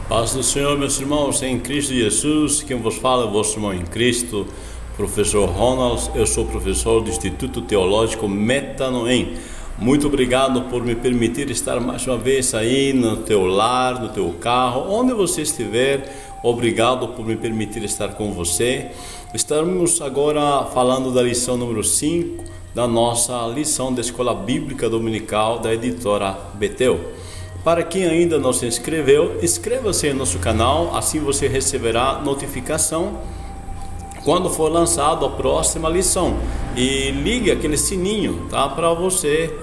Paz do Senhor, meus irmãos, em Cristo Jesus. Quem vos fala é o vosso irmão em Cristo, professor Ronald. Eu sou professor do Instituto Teológico Metanoem. Muito obrigado por me permitir estar mais uma vez aí no teu lar, no teu carro, onde você estiver. Obrigado por me permitir estar com você. Estamos agora falando da lição número 5 da nossa lição da Escola Bíblica Dominical da editora Betel. Para quem ainda não se inscreveu, inscreva-se no nosso canal, assim você receberá notificação quando for lançado a próxima lição. E ligue aquele sininho, tá? Para você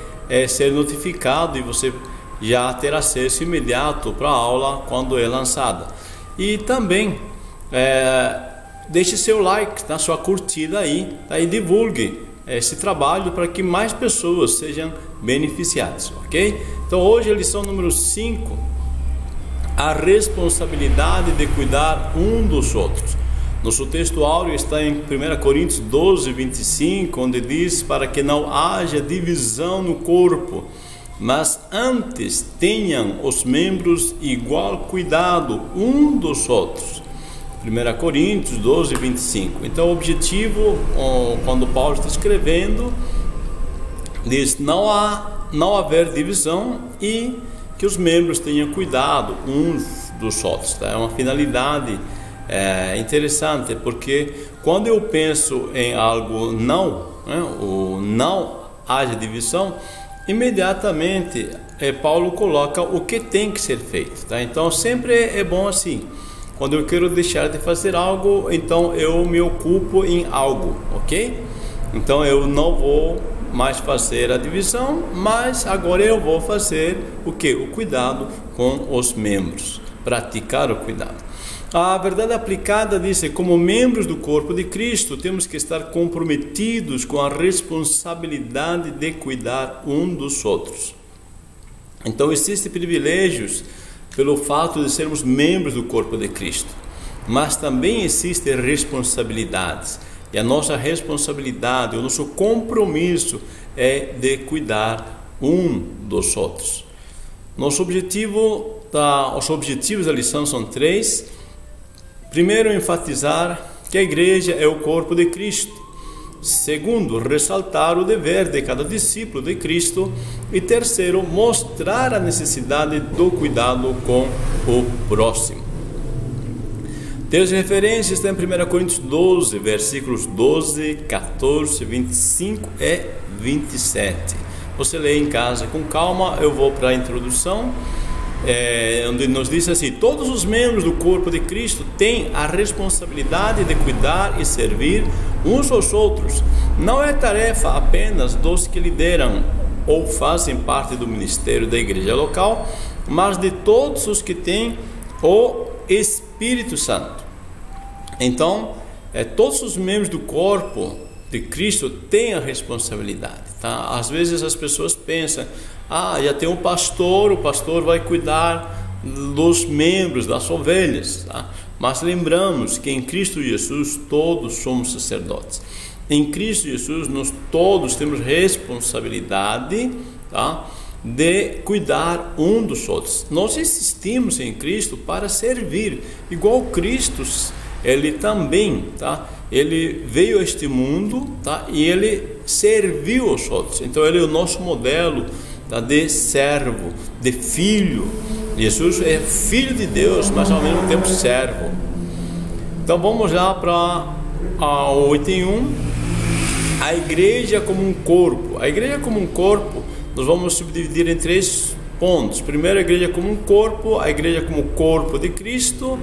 ser notificado e você já ter acesso imediato para a aula quando é lançada. E também deixe seu like, tá? Sua curtida aí, tá? E divulgue esse trabalho para que mais pessoas sejam beneficiadas, ok? Então hoje a lição número 5, a responsabilidade de cuidar um dos outros. Nosso texto áureo está em 1 Coríntios 12, 25, onde diz: para que não haja divisão no corpo, mas antes tenham os membros igual cuidado um dos outros. 1 Coríntios 12, 25. Então o objetivo, quando Paulo está escrevendo, diz não haver divisão e que os membros tenham cuidado uns dos outros, tá? É uma finalidade interessante, porque quando eu penso em algo o não haja divisão, imediatamente Paulo coloca o que tem que ser feito, tá? Então sempre é bom assim. Quando eu quero deixar de fazer algo, então eu me ocupo em algo, ok? Então eu não vou mais fazer a divisão, mas agora eu vou fazer o que? O cuidado com os membros, praticar o cuidado. A verdade aplicada diz que, como membros do corpo de Cristo, temos que estar comprometidos com a responsabilidade de cuidar um dos outros. Então existem privilégios pelo fato de sermos membros do corpo de Cristo, mas também existem responsabilidades, e a nossa responsabilidade, o nosso compromisso é de cuidar um dos outros. Os objetivos da lição são 3. Primeiro, enfatizar que a igreja é o corpo de Cristo. Segundo, ressaltar o dever de cada discípulo de Cristo. E terceiro, mostrar a necessidade do cuidado com o próximo. Temos referências em 1 Coríntios 12, versículos 12, 14, 25 e 27. Você lê em casa com calma. Eu vou para a introdução, onde nos diz assim: todos os membros do corpo de Cristo têm a responsabilidade de cuidar e servir uns aos outros. Não é tarefa apenas dos que lideram ou fazem parte do ministério da igreja local, mas de todos os que têm o Espírito Santo. Então, todos os membros do corpo de Cristo têm a responsabilidade, tá? Às vezes as pessoas pensam: já tem um pastor, o pastor vai cuidar dos membros, das ovelhas, tá? Mas lembramos que em Cristo Jesus todos somos sacerdotes. Em Cristo Jesus nós todos temos responsabilidade, tá? De cuidar um dos outros. Nós existimos em Cristo para servir, igual Cristo. Ele também, tá? Ele veio a este mundo, tá? E ele serviu aos outros. Então ele é o nosso modelo, tá? De servo, de filho. Jesus é filho de Deus, mas ao mesmo tempo servo. Então vamos lá para o 8:1. A igreja como um corpo. A igreja como um corpo, nós vamos subdividir em 3 pontos. Primeiro, a igreja como um corpo, a igreja como corpo de Cristo,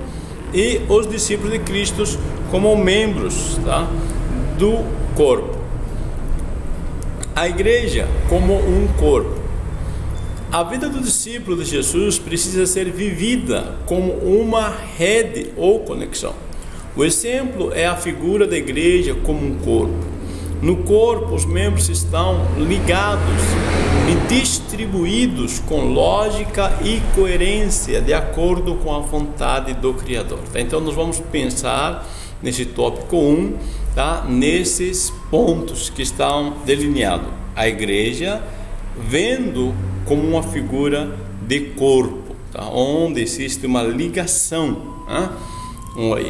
e os discípulos de Cristo como membros, tá? Do corpo. A igreja como um corpo. A vida do discípulo de Jesus precisa ser vivida como uma rede ou conexão. O exemplo é a figura da igreja como um corpo. No corpo, os membros estão ligados e distribuídos com lógica e coerência de acordo com a vontade do Criador. Tá? Então nós vamos pensar nesse tópico 1, tá? Nesses pontos que estão delineados. A igreja vendo como uma figura de corpo. tá? Onde existe uma ligação, né?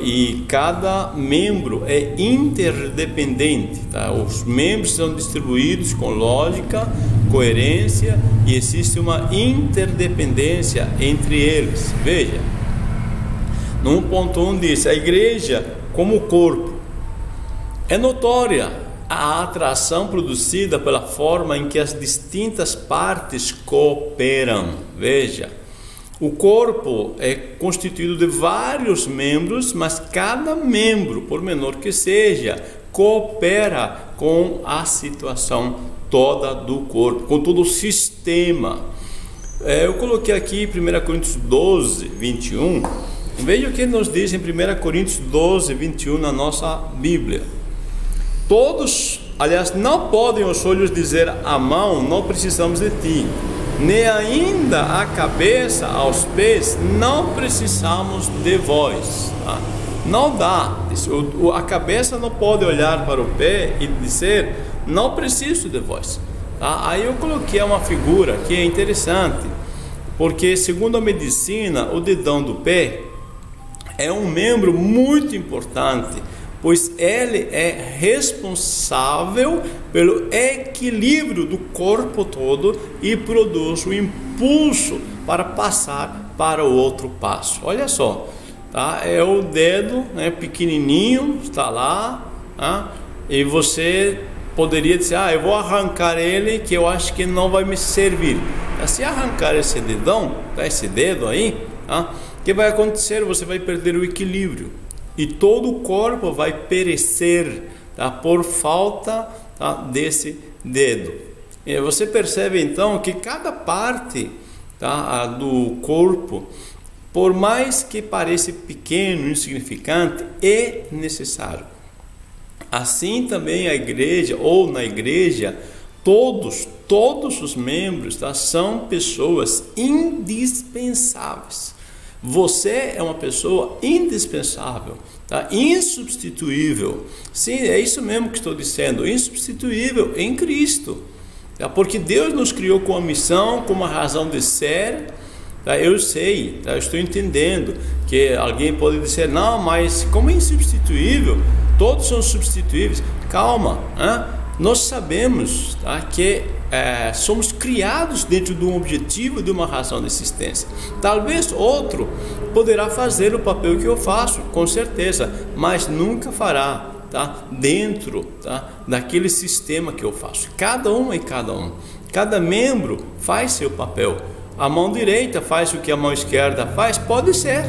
E cada membro é interdependente, tá? Os membros são distribuídos com lógica, coerência, e existe uma interdependência entre eles. Veja, no 1.1 diz: a igreja como corpo. É notória a atração produzida pela forma em que as distintas partes cooperam. Veja, o corpo é constituído de vários membros, mas cada membro, por menor que seja, coopera com a situação toda do corpo, com todo o sistema. Eu coloquei aqui 1 Coríntios 12, 21. Veja o que nos diz em 1 Coríntios 12, 21 na nossa Bíblia. Todos, aliás, não podem os olhos dizer à mão: não precisamos de ti, nem ainda a cabeça aos pés: não precisamos de vós. Tá? Não dá. A cabeça não pode olhar para o pé e dizer: não preciso de vós. Tá? Aí eu coloquei uma figura que é interessante, porque segundo a medicina, o dedão do pé é um membro muito importante, pois ele é responsável pelo equilíbrio do corpo todo e produz o impulso para passar para o outro passo. Olha só, tá? É o dedo, né, pequenininho, está lá, tá? E você poderia dizer: eu vou arrancar ele, que eu acho que não vai me servir. Se arrancar esse dedão, tá? Esse dedo aí, tá? O que vai acontecer? Você vai perder o equilíbrio e todo o corpo vai perecer, tá? Por falta, tá? Desse dedo. E você percebe então que cada parte, tá? Do corpo, por mais que pareça pequeno, insignificante, é necessário. Assim também a igreja, ou na igreja, todos os membros, tá? São pessoas indispensáveis. Você é uma pessoa indispensável, tá? Insubstituível. Sim, é isso mesmo que estou dizendo, insubstituível em Cristo, tá? Porque Deus nos criou com uma missão, com uma razão de ser, tá? Eu sei, tá? Eu estou entendendo que alguém pode dizer: não, mas como é insubstituível? Todos são substituíveis. Calma, hein? Nós sabemos, tá? Que somos criados dentro de um objetivo, de uma razão de existência. Talvez outro poderá fazer o papel que eu faço, com certeza, mas nunca fará, tá? Dentro, tá? Daquele sistema que eu faço. Cada um é cada um. Cada membro faz seu papel. A mão direita faz o que a mão esquerda faz, pode ser.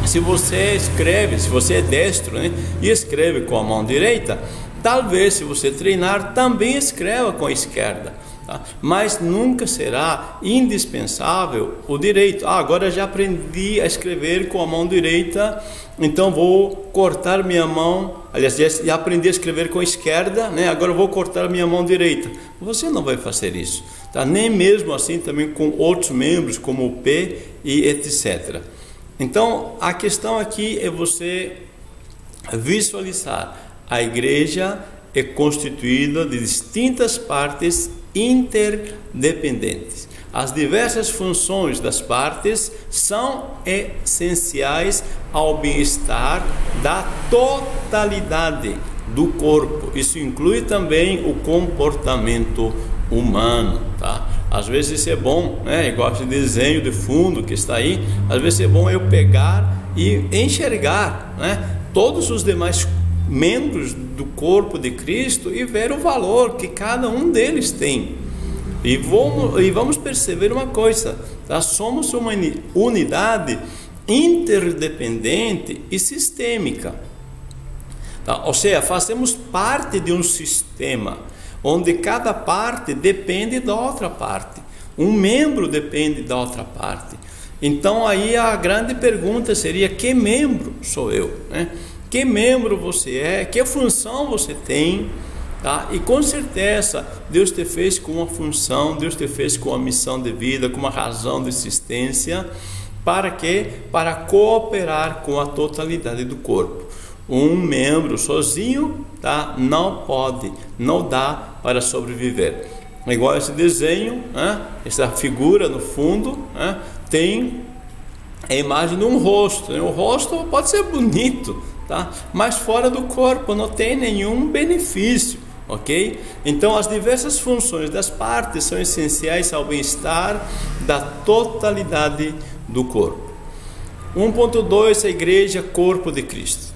Se você escreve, se você é destro, né, e escreve com a mão direita, talvez, se você treinar, também escreva com a esquerda, tá? Mas nunca será indispensável o direito. Agora já aprendi a escrever com a mão direita, então vou cortar minha mão. Aliás, já aprendi a escrever com a esquerda, né? Agora vou cortar minha mão direita. Você não vai fazer isso, tá? Nem mesmo assim também com outros membros, como o pé e etc. Então, a questão aqui é você visualizar. A igreja é constituída de distintas partes interdependentes. As diversas funções das partes são essenciais ao bem-estar da totalidade do corpo. Isso inclui também o comportamento humano, tá? Às vezes isso é bom, né? Igual esse desenho de fundo que está aí. Às vezes é bom eu pegar e enxergar, né, todos os demais membros do corpo de Cristo e ver o valor que cada um deles tem. E vamos perceber uma coisa, tá? Somos uma unidade interdependente e sistêmica, tá? Ou seja, fazemos parte de um sistema onde cada parte depende da outra parte, um membro depende da outra parte. Então aí a grande pergunta seria: que membro sou eu, né? Que membro você é? Que função você tem? Tá? E com certeza Deus te fez com uma função, Deus te fez com uma missão de vida, com uma razão de existência. Para quê? Para cooperar com a totalidade do corpo. Um membro sozinho, tá? Não pode, não dá para sobreviver. Igual esse desenho, né? Essa figura no fundo, né? tem a imagem de um rosto, né? O rosto pode ser bonito, tá? Mas fora do corpo não tem nenhum benefício, ok? Então as diversas funções das partes são essenciais ao bem-estar da totalidade do corpo. 1.2, a igreja, corpo de Cristo.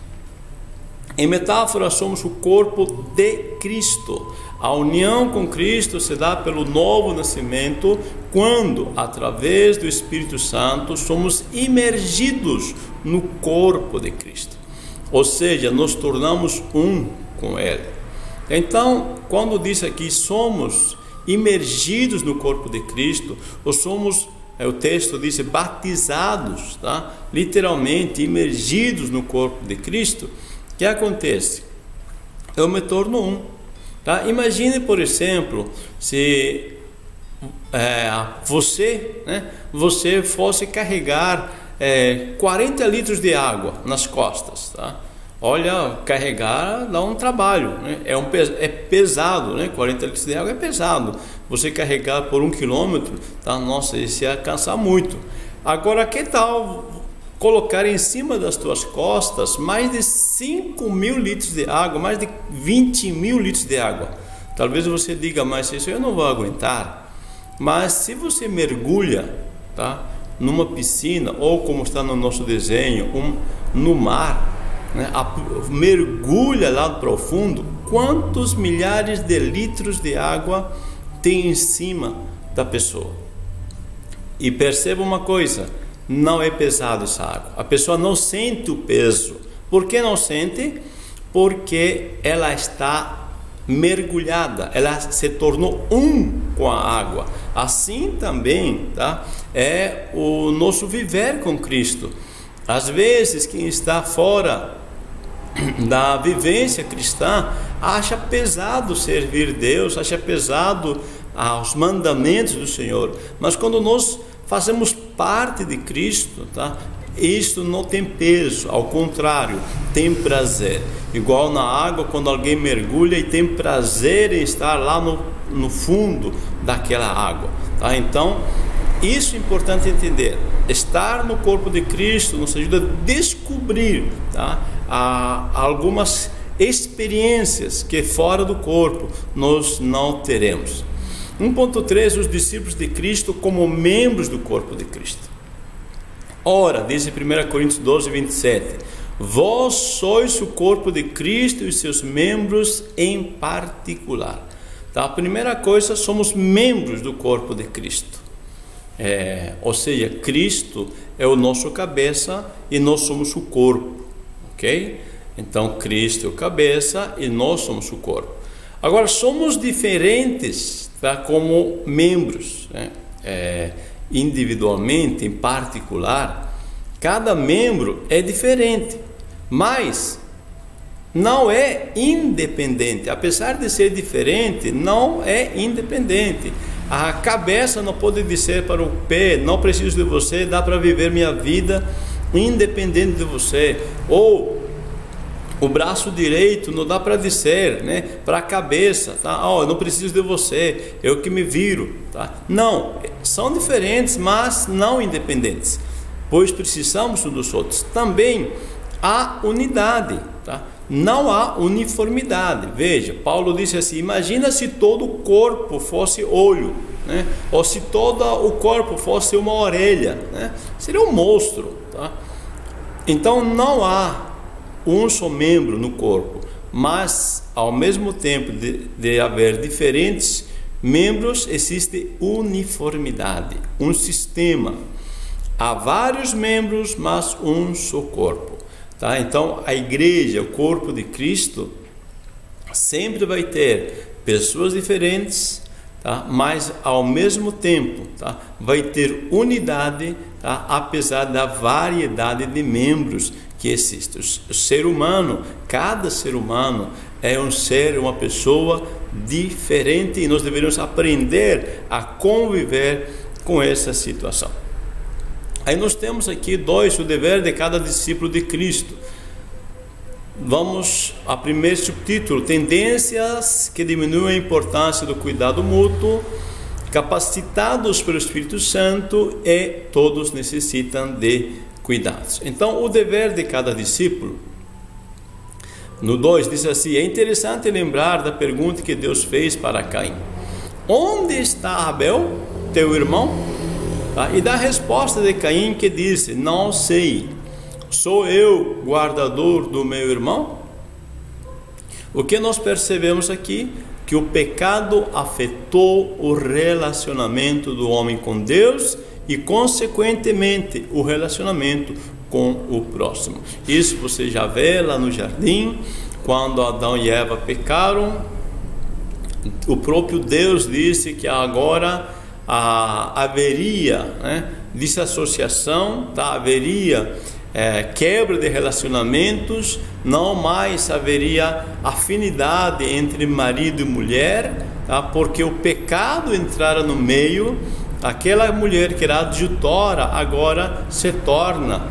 Em metáfora, somos o corpo de Cristo. A união com Cristo se dá pelo novo nascimento, quando, através do Espírito Santo, somos imergidos no corpo de Cristo. Ou seja, nos tornamos um com Ele. Então, quando diz aqui, somos imergidos no corpo de Cristo, ou somos, o texto diz, batizados, tá? Literalmente, imergidos no corpo de Cristo, o que acontece? Eu me torno um. Tá? Imagine, por exemplo, se você fosse carregar 40 litros de água nas costas. Tá? Olha, carregar dá um trabalho, né? É pesado, né? 40 litros de água é pesado. Você carregar por 1 quilômetro, tá? Nossa, isso ia cansar muito. Agora, que tal colocar em cima das tuas costas mais de 5.000 litros de água, mais de 20.000 litros de água? Talvez você diga, mas isso eu não vou aguentar. Mas se você mergulha, tá, numa piscina, ou como está no nosso desenho, no mar, né, mergulha lá profundo, quantos milhares de litros de água tem em cima da pessoa? E perceba uma coisa, não é pesado essa água. A pessoa não sente o peso. Por que não sente? Porque ela está mergulhada, ela se tornou um com a água. Assim também, tá? É o nosso viver com Cristo. Às vezes, quem está fora da vivência cristã acha pesado servir Deus, acha pesado os mandamentos do Senhor. Mas quando nós fazemos parte de Cristo, tá? Isto não tem peso, ao contrário, tem prazer. Igual na água, quando alguém mergulha e tem prazer em estar lá no fundo daquela água, tá? Então, isso é importante entender. Estar no corpo de Cristo nos ajuda a descobrir, tá, algumas experiências que fora do corpo nós não teremos. 1.3, os discípulos de Cristo como membros do corpo de Cristo. Ora, diz em 1 Coríntios 12, 27, vós sois o corpo de Cristo e seus membros em particular. Tá? A primeira coisa, somos membros do corpo de Cristo. Ou seja, Cristo é o nosso cabeça e nós somos o corpo. Ok? Então, Cristo é o cabeça e nós somos o corpo. Agora, somos diferentes, tá, como membros, né? Individualmente, em particular, cada membro é diferente, mas não é independente. Apesar de ser diferente, não é independente. A cabeça não pode dizer para o pé, não preciso de você, dá para viver minha vida independente de você. Ou o braço direito não dá para dizer, né, para a cabeça, tá? Oh, eu não preciso de você, eu que me viro, tá? Não, são diferentes, mas não independentes, pois precisamos uns dos outros. Também há unidade, tá? Não há uniformidade. Veja, Paulo disse assim: imagina se todo o corpo fosse olho, né? Ou se todo o corpo fosse uma orelha, né? Seria um monstro, tá? Então não há um só membro no corpo, mas ao mesmo tempo de haver diferentes membros, existe uniformidade, um sistema. Há vários membros, mas um só corpo, tá? Então a igreja, o corpo de Cristo, sempre vai ter pessoas diferentes, tá? Mas ao mesmo tempo, tá, vai ter unidade, tá? Apesar da variedade de membros que existe. O ser humano, cada ser humano é um ser, uma pessoa diferente, e nós deveríamos aprender a conviver com essa situação. Aí nós temos aqui o dever de cada discípulo de Cristo. Vamos a primeiro subtítulo: tendências que diminuem a importância do cuidado mútuo. capacitados pelo Espírito Santo e todos necessitam de cuidados. Então, o dever de cada discípulo, no 2 diz assim: é interessante lembrar da pergunta que Deus fez para Caim: onde está Abel, teu irmão? E da resposta de Caim, que disse: não sei, sou eu guardador do meu irmão? O que nós percebemos aqui? Que o pecado afetou o relacionamento do homem com Deus e, consequentemente, o relacionamento com o próximo. Isso você já vê lá no jardim, quando Adão e Eva pecaram. O próprio Deus disse que agora haveria desassociação, haveria quebra de relacionamentos, não mais haveria afinidade entre marido e mulher, porque o pecado entrara no meio. Aquela mulher que era adjutora agora se torna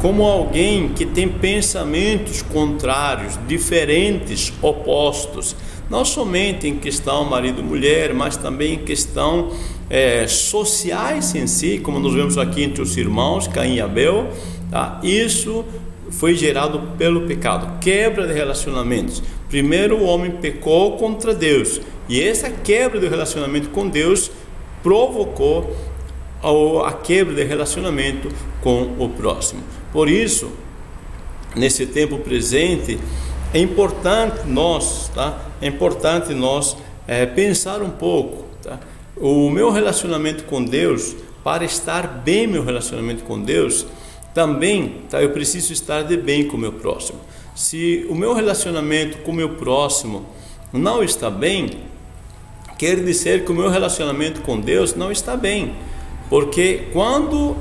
como alguém que tem pensamentos contrários, diferentes, opostos, não somente em questão marido e mulher, mas também em questão sociais em si, como nós vemos aqui entre os irmãos Caim e Abel. Isso foi gerado pelo pecado, quebra de relacionamentos. Primeiro o homem pecou contra Deus, e essa quebra do relacionamento com Deus provocou a quebra de relacionamento com o próximo. Por isso, nesse tempo presente, é importante nós pensar um pouco, o meu relacionamento com Deus. Para estar bem meu relacionamento com Deus, também eu preciso estar de bem com o meu próximo. Se o meu relacionamento com o meu próximo não está bem, quer dizer que o meu relacionamento com Deus não está bem, porque quando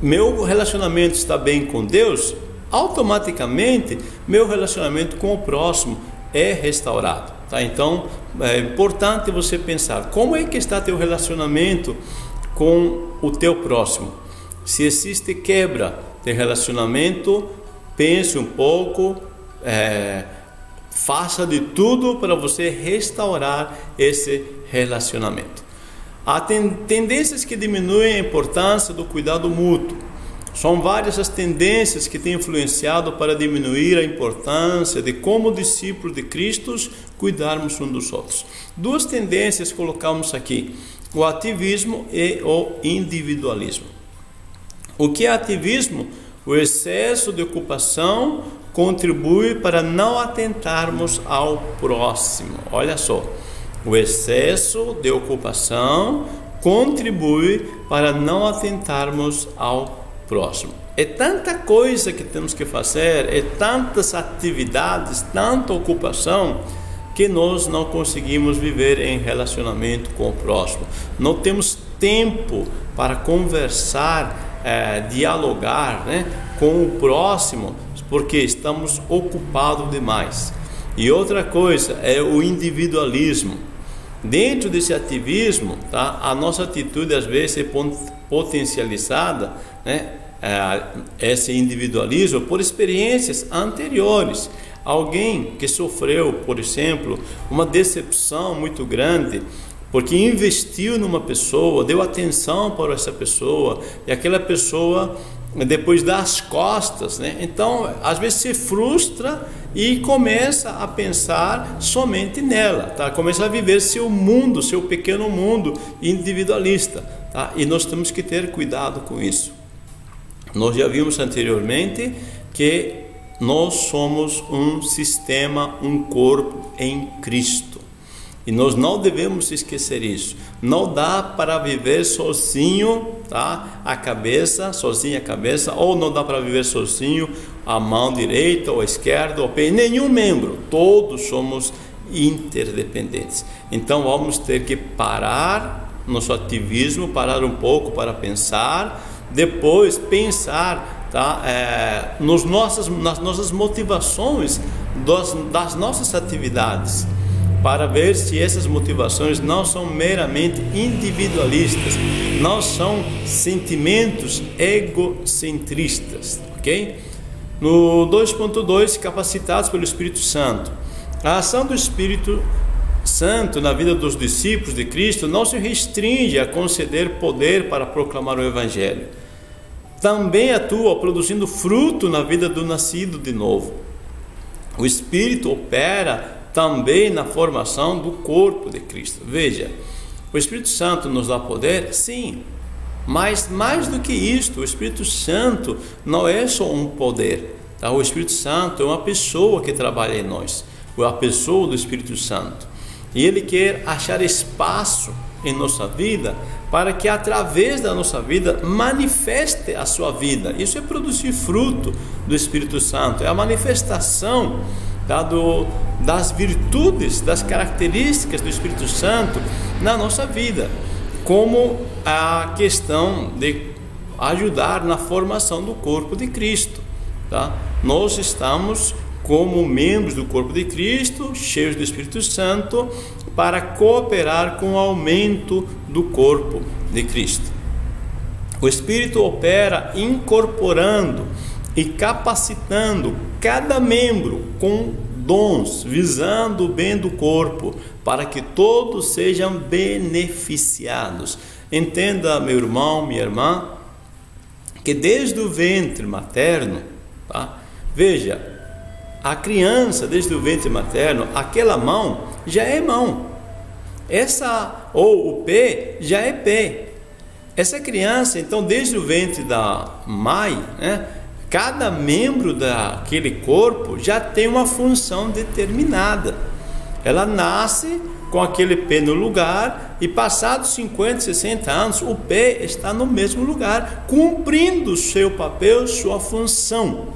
meu relacionamento está bem com Deus, automaticamente meu relacionamento com o próximo é restaurado. Então é importante você pensar como é que está teu relacionamento com o teu próximo. Se existe quebra de relacionamento, pense um pouco, faça de tudo para você restaurar esse relacionamento. Há tendências que diminuem a importância do cuidado mútuo. São várias as tendências que têm influenciado para diminuir a importância de, como discípulos de Cristo, cuidarmos uns dos outros. Duas tendências colocamos aqui: o ativismo e o individualismo. O que é ativismo? O excesso de ocupação contribui para não atentarmos ao próximo. Olha só, o excesso de ocupação contribui para não atentarmos ao próximo. É tanta coisa que temos que fazer, é tantas atividades, tanta ocupação, que nós não conseguimos viver em relacionamento com o próximo. Não temos tempo para conversar, dialogar com o próximo, porque estamos ocupados demais. E outra coisa é o individualismo. Dentro desse ativismo, a nossa atitude às vezes é potencializada, esse individualismo, por experiências anteriores. Alguém que sofreu, por exemplo, uma decepção muito grande, porque investiu numa pessoa, deu atenção para essa pessoa, e aquela pessoa depois dá as costas, Então, às vezes se frustra e começa a pensar somente nela, Começa a viver seu mundo, seu pequeno mundo individualista, E nós temos que ter cuidado com isso. Nós já vimos anteriormente que nós somos um sistema, um corpo em Cristo. E nós não devemos esquecer isso. Não dá para viver sozinho, a cabeça, sozinha a cabeça, ou não dá para viver sozinho a mão direita ou a esquerda, ou pé, nenhum membro. Todos somos interdependentes. Então vamos ter que parar nosso ativismo, parar um pouco para pensar, depois pensar nas nossas motivações das nossas atividades, para ver se essas motivações não são meramente individualistas, não são sentimentos egocentristas, ok? No 2.2, capacitados pelo Espírito Santo. A ação do Espírito Santo na vida dos discípulos de Cristo não se restringe a conceder poder para proclamar o Evangelho. Também atua produzindo fruto na vida do nascido de novo. O Espírito opera também na formação do corpo de Cristo. Veja, o Espírito Santo nos dá poder? Sim, mas mais do que isto, o Espírito Santo não é só um poder, tá? O Espírito Santo é uma pessoa que trabalha em nós, a pessoa do Espírito Santo, e Ele quer achar espaço em nossa vida para que através da nossa vida manifeste a sua vida. Isso é produzir fruto do Espírito Santo, é a manifestação das virtudes, das características do Espírito Santo na nossa vida, como a questão de ajudar na formação do corpo de Cristo, tá? Nós estamos como membros do corpo de Cristo, cheios do Espírito Santo, para cooperar com o aumento do corpo de Cristo. O Espírito opera incorporando e capacitando cada membro com dons, visando o bem do corpo, para que todos sejam beneficiados. Entenda, meu irmão, minha irmã, que desde o ventre materno, tá? Veja, a criança desde o ventre materno, aquela mão já é mão, ou o pé já é pé. Essa criança, então, desde o ventre da mãe, né, cada membro daquele corpo já tem uma função determinada. Ela nasce com aquele pé no lugar e passados 50, 60 anos, o pé está no mesmo lugar, cumprindo o seu papel, sua função.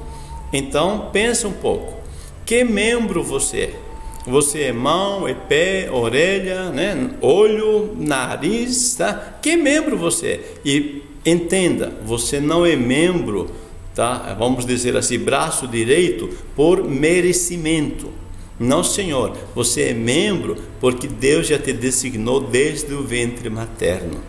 Então, pensa um pouco, que membro você é? Você é mão, é pé, orelha, né? Olho, nariz, tá? Que membro você é? E entenda, você não é membro, tá? Vamos dizer assim, braço direito por merecimento. Não, Senhor, você é membro porque Deus já te designou desde o ventre materno.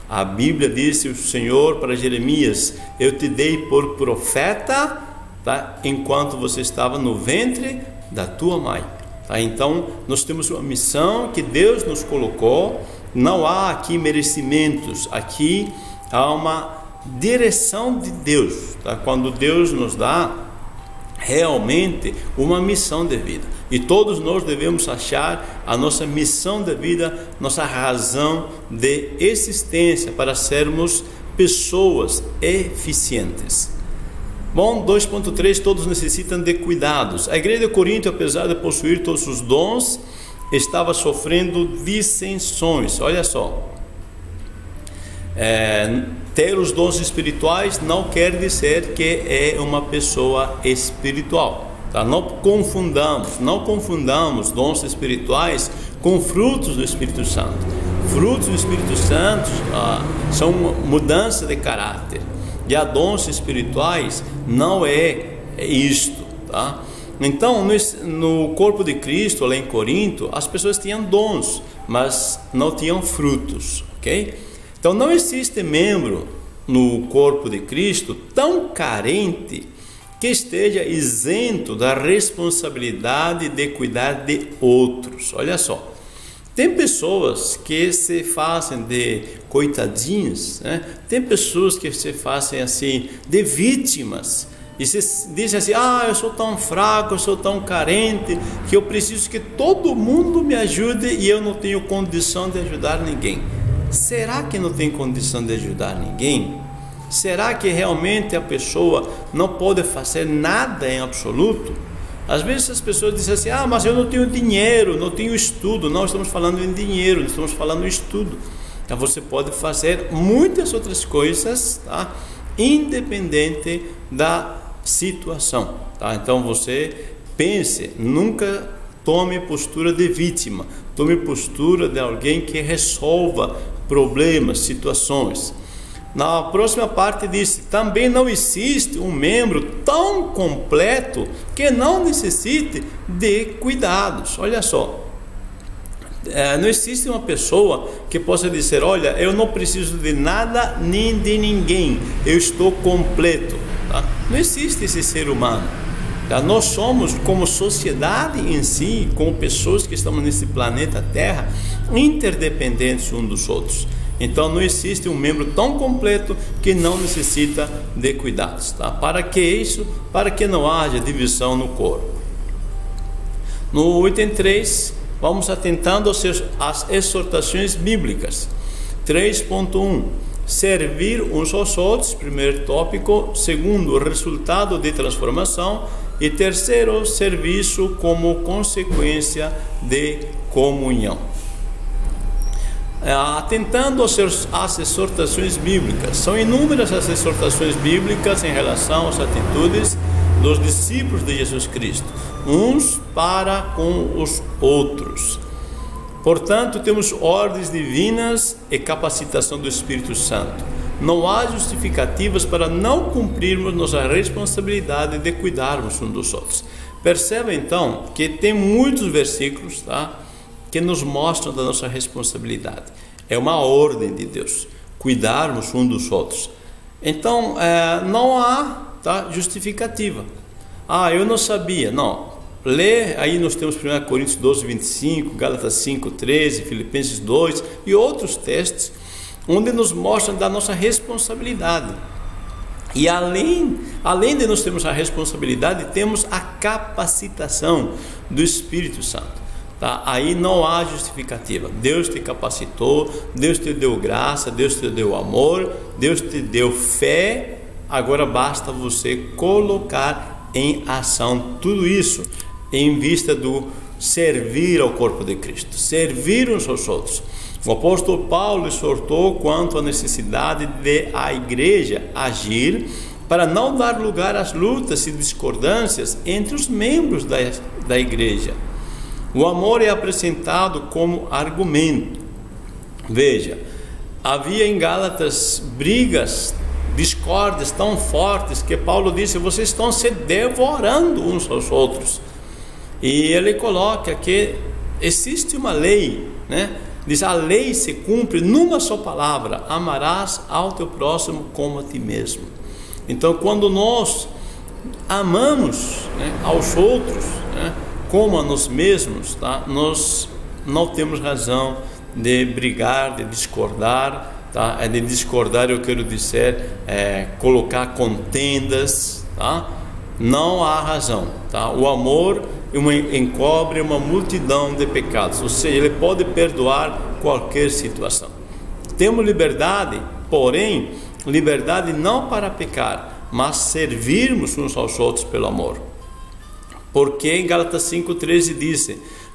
A Bíblia disse o Senhor para Jeremias: eu te dei por profeta, tá? Enquanto você estava no ventre da tua mãe. Tá? Então, nós temos uma missão que Deus nos colocou. Não há aqui merecimentos, aqui há uma direção de Deus, tá? Quando Deus nos dá realmente uma missão de vida, e todos nós devemos achar a nossa missão de vida, nossa razão de existência, para sermos pessoas eficientes. Bom, 2.3, todos necessitam de cuidados. A igreja de Corinto, apesar de possuir todos os dons, estava sofrendo dissensões. Olha só, ter os dons espirituais não quer dizer que é uma pessoa espiritual, tá? Não confundamos dons espirituais com frutos do Espírito Santo. Frutos do Espírito Santo são mudança de caráter, e há dons espirituais não é isto, tá? Então, no corpo de Cristo, lá em Corinto, as pessoas tinham dons, mas não tinham frutos, ok? Então, não existe membro no corpo de Cristo tão carente que esteja isento da responsabilidade de cuidar de outros. Olha só, tem pessoas que se fazem de coitadinhos, né? Tem pessoas que se fazem assim de vítimas e se dizem assim: eu sou tão fraco, eu sou tão carente que eu preciso que todo mundo me ajude e eu não tenho condição de ajudar ninguém. Será que não tem condição de ajudar ninguém? Será que realmente a pessoa não pode fazer nada em absoluto? Às vezes as pessoas dizem assim: mas eu não tenho dinheiro, não tenho estudo. Não estamos falando em dinheiro, não estamos falando em estudo. Então você pode fazer muitas outras coisas, tá? Independente da situação, tá? Então você pense, nunca tome postura de vítima, tome postura de alguém que resolva problemas, situações. Na próxima parte diz: também não existe um membro tão completo que não necessite de cuidados. Olha só, não existe uma pessoa que possa dizer: olha, eu não preciso de nada nem de ninguém, eu estou completo, tá? Não existe esse ser humano. Tá? Nós somos, como sociedade em si, como pessoas que estamos nesse planeta Terra, interdependentes uns dos outros. Então não existe um membro tão completo que não necessita de cuidados. Tá? Para que isso? Para que não haja divisão no corpo. No item 3, vamos atentando às exortações bíblicas. 3.1, servir uns aos outros, primeiro tópico. Segundo, resultado de transformação. E terceiro, serviço como consequência de comunhão. Atentando às exortações bíblicas, são inúmeras as exortações bíblicas em relação às atitudes dos discípulos de Jesus Cristo, uns para com os outros. Portanto, temos ordens divinas e capacitação do Espírito Santo. Não há justificativas para não cumprirmos nossa responsabilidade de cuidarmos uns dos outros. Perceba então que tem muitos versículos, tá, que nos mostram da nossa responsabilidade. É uma ordem de Deus, cuidarmos uns dos outros. Então, não há, tá, justificativa. Eu não sabia. Não. Lê, aí nós temos 1 Coríntios 12, 25, Gálatas 5, 13, Filipenses 2 e outros textos, onde nos mostram da nossa responsabilidade. E além de nós termos a responsabilidade, temos a capacitação do Espírito Santo. Tá? Aí não há justificativa. Deus te capacitou, Deus te deu graça, Deus te deu amor, Deus te deu fé. Agora basta você colocar em ação tudo isso em vista do servir ao corpo de Cristo, servir uns aos outros. O apóstolo Paulo exortou quanto à necessidade de a igreja agir para não dar lugar às lutas e discordâncias entre os membros da igreja. O amor é apresentado como argumento. Veja, havia em Gálatas brigas, discórdias tão fortes que Paulo disse: vocês estão se devorando uns aos outros. E ele coloca que existe uma lei, né? Diz: a lei se cumpre numa só palavra: amarás ao teu próximo como a ti mesmo. Então, quando nós amamos, né, aos outros, né, como a nós mesmos, tá, nós não temos razão de brigar, de discordar. Tá? De discordar, eu quero dizer, colocar contendas, tá? Não há razão, tá? O amor encobre uma multidão de pecados, ou seja, ele pode perdoar qualquer situação. Temos liberdade, porém, liberdade não para pecar, mas servirmos uns aos outros pelo amor. Porque em Gálatas 5,13 diz: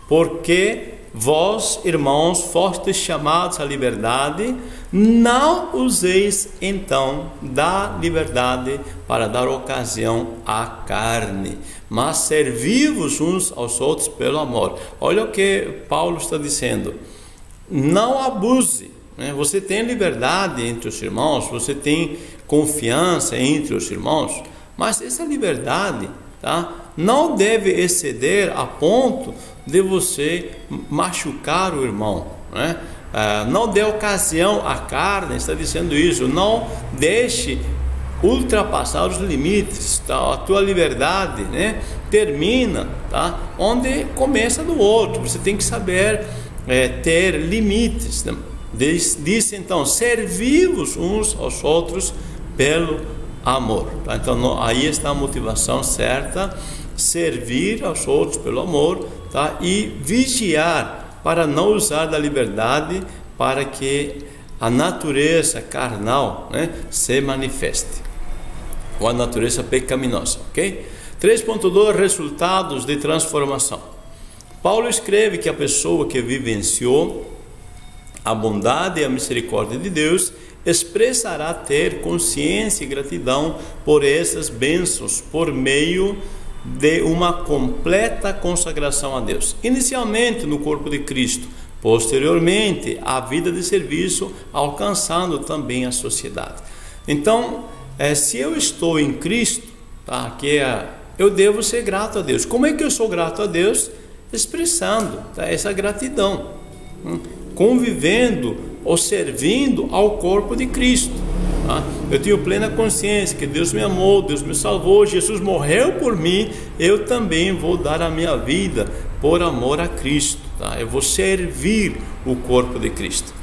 porque vós, irmãos, fostes chamados à liberdade, não useis então da liberdade para dar ocasião à carne, mas servi-vos uns aos outros pelo amor. Olha o que Paulo está dizendo: não abuse, né? Você tem liberdade entre os irmãos, você tem confiança entre os irmãos, mas essa liberdade, tá, não deve exceder a ponto de você machucar o irmão, né? Não dê ocasião à carne, está dizendo isso. Não deixe ultrapassar os limites, tá? A tua liberdade, né, termina, tá, onde começa do outro. Você tem que saber ter limites, né? Diz então: servi-vos uns aos outros pelo amor, tá? Então aí está a motivação certa: servir aos outros pelo amor, tá? E vigiar para não usar da liberdade para que a natureza carnal, né, se manifeste, ou a natureza pecaminosa, ok? 3.2, resultados de transformação. Paulo escreve que a pessoa que vivenciou a bondade e a misericórdia de Deus expressará ter consciência e gratidão por essas bênçãos por meio de uma completa consagração a Deus, inicialmente no corpo de Cristo, posteriormente a vida de serviço, alcançando também a sociedade. Então, se eu estou em Cristo, tá, eu devo ser grato a Deus. Como é que eu sou grato a Deus? Expressando, tá, essa gratidão, convivendo ou servindo ao corpo de Cristo. tá? Eu tenho plena consciência que Deus me amou, Deus me salvou, Jesus morreu por mim, eu também vou dar a minha vida por amor a Cristo, tá? Eu vou servir o corpo de Cristo.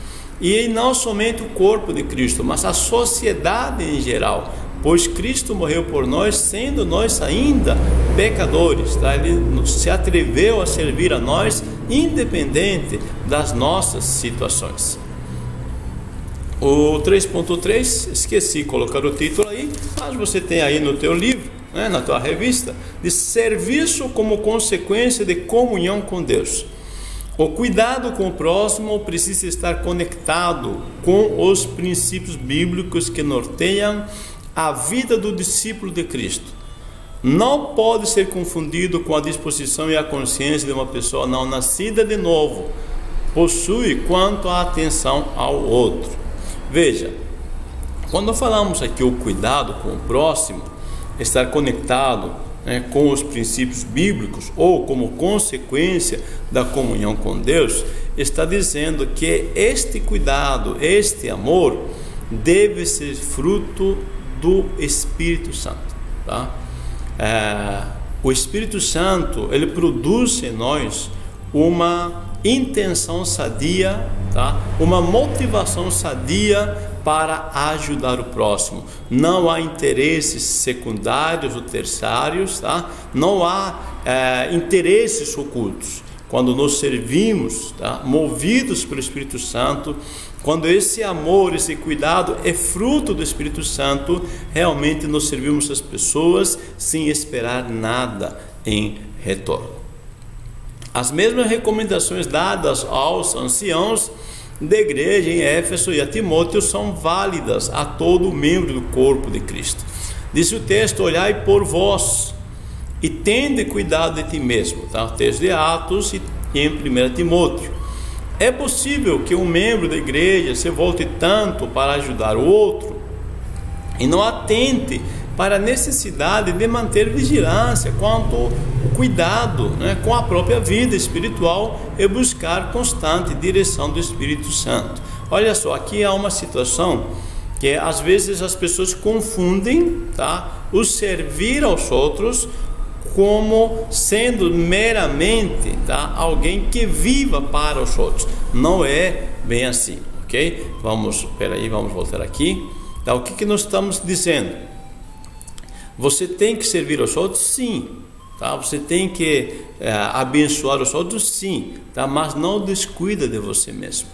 E não somente o corpo de Cristo, mas a sociedade em geral, pois Cristo morreu por nós, sendo nós ainda pecadores, tá? Ele se atreveu a servir a nós, independente das nossas situações. O 3.3, esqueci de colocar o título aí, mas você tem aí no teu livro, né, na tua revista, de serviço como consequência de comunhão com Deus. O cuidado com o próximo precisa estar conectado com os princípios bíblicos que norteiam a vida do discípulo de Cristo. Não pode ser confundido com a disposição e a consciência de uma pessoa não nascida de novo possui quanto à atenção ao outro. Veja, quando falamos aqui o cuidado com o próximo, estar conectado, né, com os princípios bíblicos ou como consequência da comunhão com Deus, está dizendo que este cuidado, este amor deve ser fruto do Espírito Santo, tá? O Espírito Santo, ele produz em nós uma intenção sadia, tá? Uma motivação sadia para ajudar o próximo. Não há interesses secundários ou terciários, tá? Não há interesses ocultos. Quando nos servimos, tá, movidos pelo Espírito Santo, quando esse amor, esse cuidado é fruto do Espírito Santo, realmente nos servimos as pessoas sem esperar nada em retorno. As mesmas recomendações dadas aos anciãos da igreja em Éfeso e a Timóteo são válidas a todo membro do corpo de Cristo. Diz o texto: olhai por vós e tende cuidado de ti mesmo, tá? O texto de Atos e em 1 Timóteo. É possível que um membro da igreja se volte tanto para ajudar o outro e não atente para a necessidade de manter vigilância quanto ao cuidado, né, com a própria vida espiritual e buscar constante direção do Espírito Santo. Olha só, aqui há uma situação que às vezes as pessoas confundem, tá, o servir aos outros como sendo meramente, tá, alguém que viva para os outros. Não é bem assim, ok? Vamos voltar aqui. Tá, o que nós estamos dizendo? Você tem que servir aos outros, sim, tá? Você tem que abençoar os outros, sim, tá? Mas não descuida de você mesmo,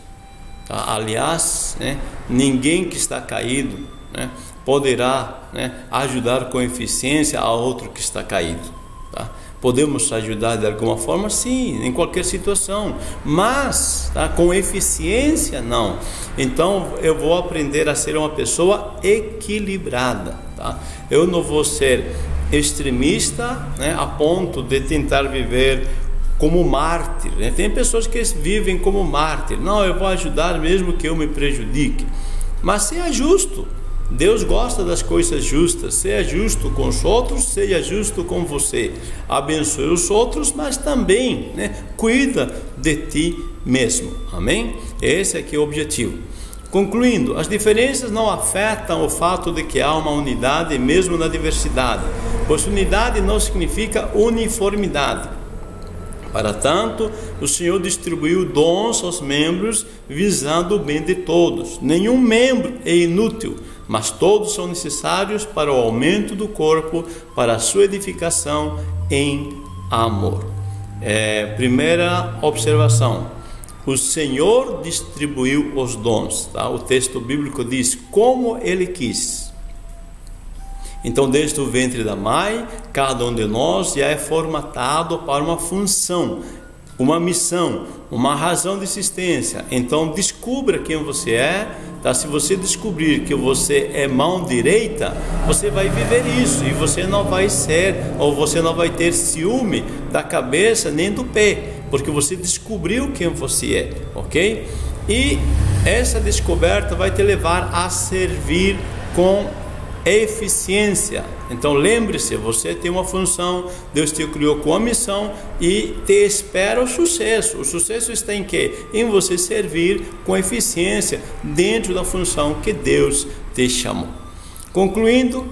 tá? Aliás, né, ninguém que está caído, né, poderá, né, ajudar com eficiência a outro que está caído. Tá? Podemos ajudar de alguma forma, sim, em qualquer situação, mas, tá, com eficiência não. Então eu vou aprender a ser uma pessoa equilibrada, tá? Eu não vou ser extremista, né, a ponto de tentar viver como mártir, né? Tem pessoas que vivem como mártir. Não, eu vou ajudar mesmo que eu me prejudique, mas seja justo. Deus gosta das coisas justas. Seja justo com os outros, seja justo com você. Abençoe os outros, mas também, né, cuida de ti mesmo. Amém? Esse aqui é o objetivo. Concluindo, as diferenças não afetam o fato de que há uma unidade mesmo na diversidade, pois unidade não significa uniformidade. Para tanto, o Senhor distribuiu dons aos membros visando o bem de todos. Nenhum membro é inútil, mas todos são necessários para o aumento do corpo, para a sua edificação em amor. Primeira observação: o Senhor distribuiu os dons, tá? O texto bíblico diz como Ele quis. Então, desde o ventre da mãe, cada um de nós já é formatado para uma função, uma missão, uma razão de existência. Então, descubra quem você é, tá? Se você descobrir que você é mão direita, você vai viver isso, e você não vai ser, ou você não vai ter ciúme da cabeça nem do pé, porque você descobriu quem você é, ok? E essa descoberta vai te levar a servir com eficiência. Então lembre-se, você tem uma função, Deus te criou com a missão e te espera o sucesso. O sucesso está em quê? Em você servir com eficiência dentro da função que Deus te chamou. Concluindo,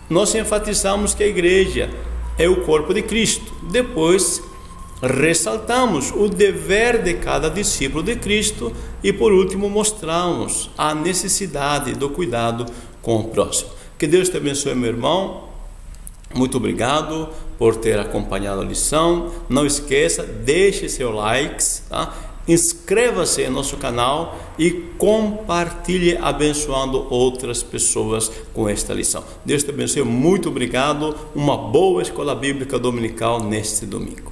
nós enfatizamos que a igreja é o corpo de Cristo. Depois, ressaltamos o dever de cada discípulo de Cristo e, por último, mostramos a necessidade do cuidado com o próximo. Que Deus te abençoe, meu irmão. Muito obrigado por ter acompanhado a lição. Não esqueça, deixe seu like, tá? Inscreva-se em nosso canal e compartilhe abençoando outras pessoas com esta lição. Deus te abençoe, muito obrigado. Uma boa escola bíblica dominical neste domingo.